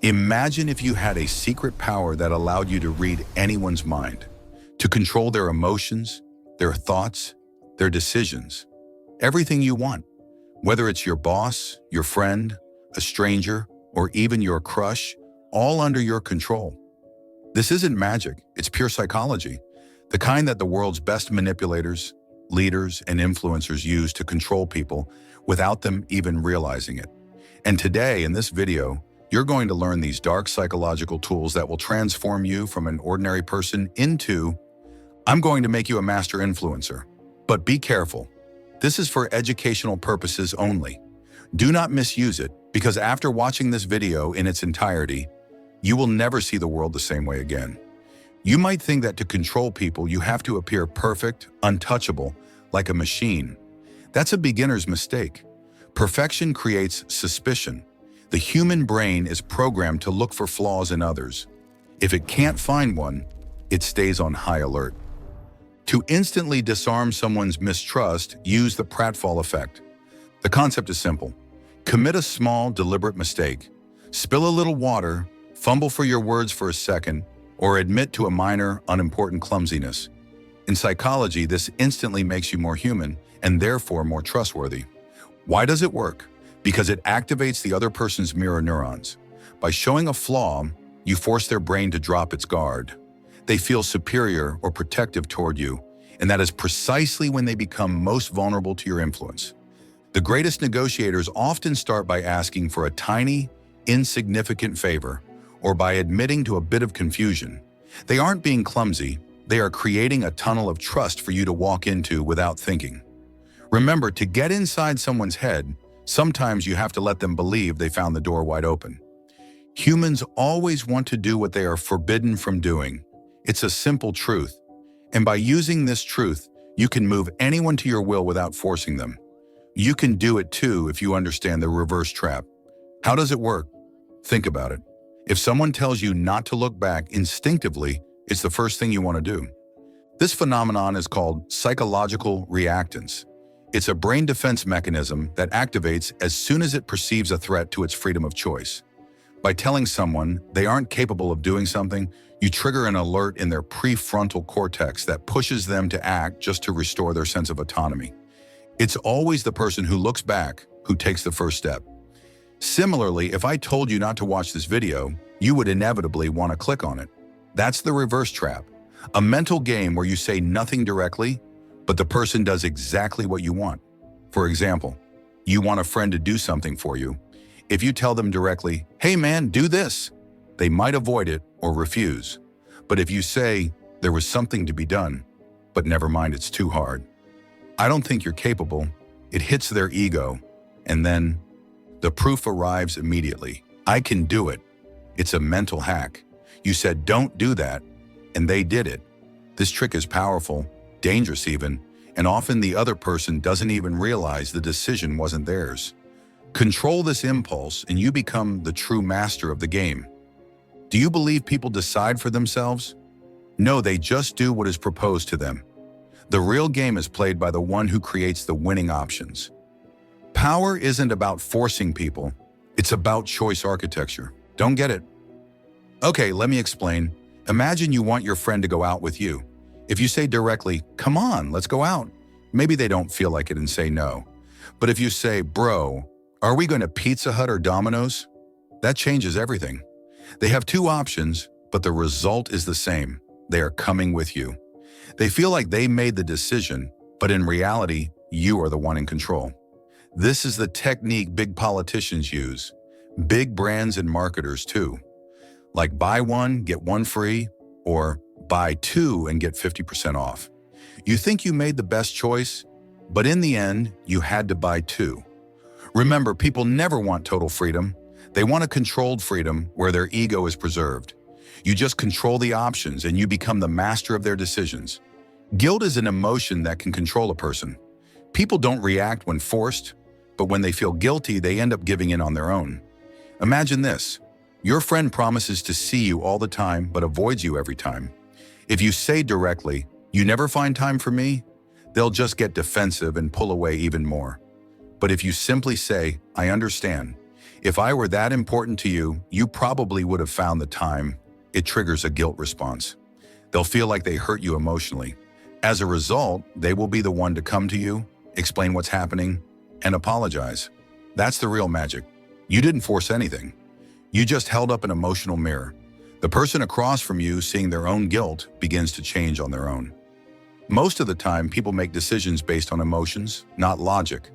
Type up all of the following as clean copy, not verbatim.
Imagine if you had a secret power that allowed you to read anyone's mind, to control their emotions, their thoughts, their decisions, everything you want, whether it's your boss, your friend, a stranger, or even your crush, all under your control. This isn't magic, it's pure psychology, the kind that the world's best manipulators, leaders, and influencers use to control people without them even realizing it. And today, in this video, you're going to learn these dark psychological tools that will transform you from an ordinary person into, I'm going to make you a master influencer. But be careful. This is for educational purposes only. Do not misuse it, because after watching this video in its entirety, you will never see the world the same way again. You might think that to control people, you have to appear perfect, untouchable, like a machine. That's a beginner's mistake. Perfection creates suspicion. The human brain is programmed to look for flaws in others. If it can't find one, it stays on high alert. To instantly disarm someone's mistrust, use the Pratfall Effect. The concept is simple. Commit a small, deliberate mistake. Spill a little water, fumble for your words for a second, or admit to a minor, unimportant clumsiness. In psychology, this instantly makes you more human and therefore more trustworthy. Why does it work? Because it activates the other person's mirror neurons. By showing a flaw, you force their brain to drop its guard. They feel superior or protective toward you, and that is precisely when they become most vulnerable to your influence. The greatest negotiators often start by asking for a tiny, insignificant favor, or by admitting to a bit of confusion. They aren't being clumsy, they are creating a tunnel of trust for you to walk into without thinking. Remember, to get inside someone's head, sometimes you have to let them believe they found the door wide open. Humans always want to do what they are forbidden from doing. It's a simple truth. And by using this truth, you can move anyone to your will without forcing them. You can do it too if you understand the reverse trap. How does it work? Think about it. If someone tells you not to look back, instinctively, it's the first thing you want to do. This phenomenon is called psychological reactance. It's a brain defense mechanism that activates as soon as it perceives a threat to its freedom of choice. By telling someone they aren't capable of doing something, you trigger an alert in their prefrontal cortex that pushes them to act just to restore their sense of autonomy. It's always the person who looks back who takes the first step. Similarly, if I told you not to watch this video, you would inevitably want to click on it. That's the reverse trap, a mental game where you say nothing directly, but the person does exactly what you want. For example, you want a friend to do something for you. If you tell them directly, hey man, do this, they might avoid it or refuse. But if you say, there was something to be done, but never mind, it's too hard. I don't think you're capable. It hits their ego, and then the proof arrives immediately. I can do it. It's a mental hack. You said, don't do that, and they did it. This trick is powerful, dangerous even, and often the other person doesn't even realize the decision wasn't theirs. Control this impulse and you become the true master of the game. Do you believe people decide for themselves? No, they just do what is proposed to them. The real game is played by the one who creates the winning options. Power isn't about forcing people, it's about choice architecture. Don't get it? Okay, let me explain. Imagine you want your friend to go out with you. If you say directly, come on, let's go out, maybe they don't feel like it and say no. But if you say, bro, are we going to Pizza Hut or Domino's? That changes everything. They have two options, but the result is the same. They are coming with you. They feel like they made the decision, but in reality, you are the one in control. This is the technique big politicians use, big brands and marketers too. Like buy one, get one free, or buy two and get 50% off. You think you made the best choice, but in the end, you had to buy two. Remember, people never want total freedom. They want a controlled freedom where their ego is preserved. You just control the options and you become the master of their decisions. Guilt is an emotion that can control a person. People don't react when forced, but when they feel guilty, they end up giving in on their own. Imagine this. Your friend promises to see you all the time, but avoids you every time. If you say directly, you never find time for me, they'll just get defensive and pull away even more. But if you simply say, I understand, If I were that important to you, you probably would have found the time. It triggers a guilt response. They'll feel like they hurt you emotionally. As a result, they will be the one to come to you, explain what's happening, and apologize. That's the real magic. You didn't force anything. You just held up an emotional mirror. The person across from you, seeing their own guilt, begins to change on their own. Most of the time, people make decisions based on emotions, not logic.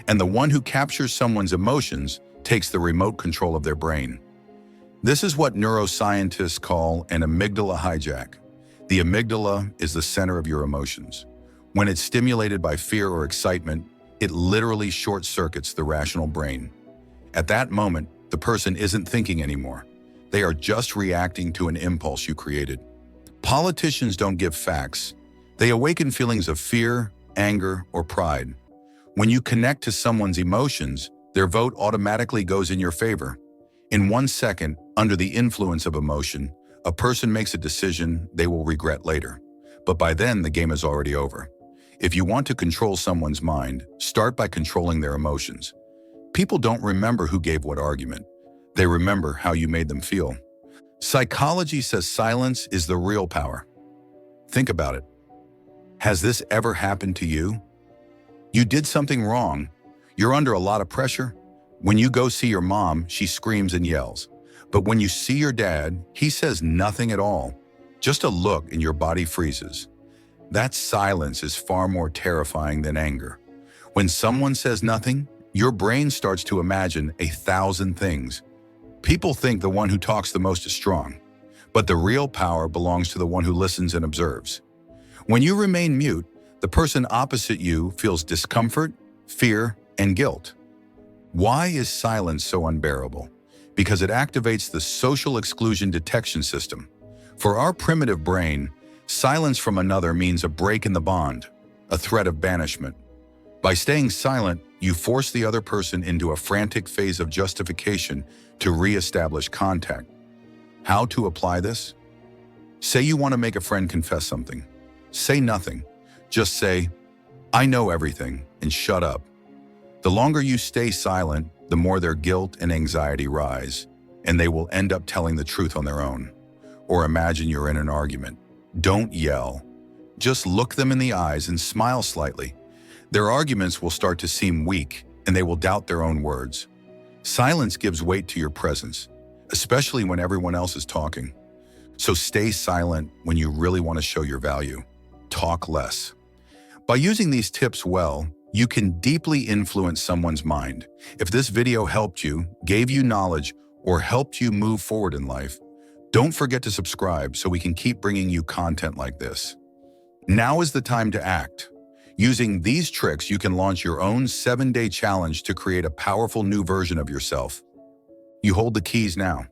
And the one who captures someone's emotions takes the remote control of their brain. This is what neuroscientists call an amygdala hijack. The amygdala is the center of your emotions. When it's stimulated by fear or excitement, it literally short-circuits the rational brain. At that moment, the person isn't thinking anymore. They are just reacting to an impulse you created. Politicians don't give facts. They awaken feelings of fear, anger, or pride. When you connect to someone's emotions, their vote automatically goes in your favor. In 1 second, under the influence of emotion, a person makes a decision they will regret later. But by then, the game is already over. If you want to control someone's mind, start by controlling their emotions. People don't remember who gave what argument. They remember how you made them feel. Psychology says silence is the real power. Think about it. Has this ever happened to you? You did something wrong. You're under a lot of pressure. When you go see your mom, she screams and yells. But when you see your dad, he says nothing at all. Just a look and your body freezes. That silence is far more terrifying than anger. When someone says nothing, your brain starts to imagine 1,000 things. People think the one who talks the most is strong, but the real power belongs to the one who listens and observes. When you remain mute, the person opposite you feels discomfort, fear, and guilt. Why is silence so unbearable? Because it activates the social exclusion detection system. For our primitive brain, silence from another means a break in the bond, a threat of banishment. By staying silent, you force the other person into a frantic phase of justification to re-establish contact. How to apply this? Say you want to make a friend confess something. Say nothing. Just say, "I know everything," and shut up. The longer you stay silent, the more their guilt and anxiety rise, and they will end up telling the truth on their own. Or imagine you're in an argument. Don't yell. Just look them in the eyes and smile slightly. Their arguments will start to seem weak, and they will doubt their own words. Silence gives weight to your presence, especially when everyone else is talking. So stay silent when you really want to show your value. Talk less. By using these tips well, you can deeply influence someone's mind. If this video helped you, gave you knowledge, or helped you move forward in life, don't forget to subscribe so we can keep bringing you content like this. Now is the time to act. Using these tricks, you can launch your own 7-day challenge to create a powerful new version of yourself. You hold the keys now.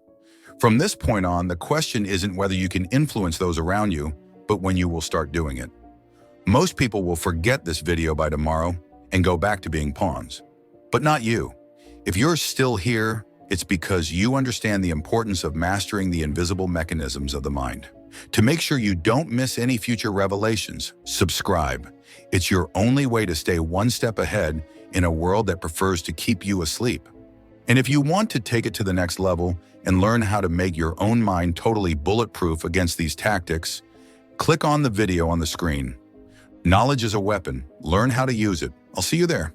From this point on, the question isn't whether you can influence those around you, but when you will start doing it. Most people will forget this video by tomorrow and go back to being pawns. But not you. If you're still here, it's because you understand the importance of mastering the invisible mechanisms of the mind. To make sure you don't miss any future revelations, subscribe. It's your only way to stay one step ahead in a world that prefers to keep you asleep. And if you want to take it to the next level and learn how to make your own mind totally bulletproof against these tactics, click on the video on the screen. Knowledge is a weapon. Learn how to use it. I'll see you there.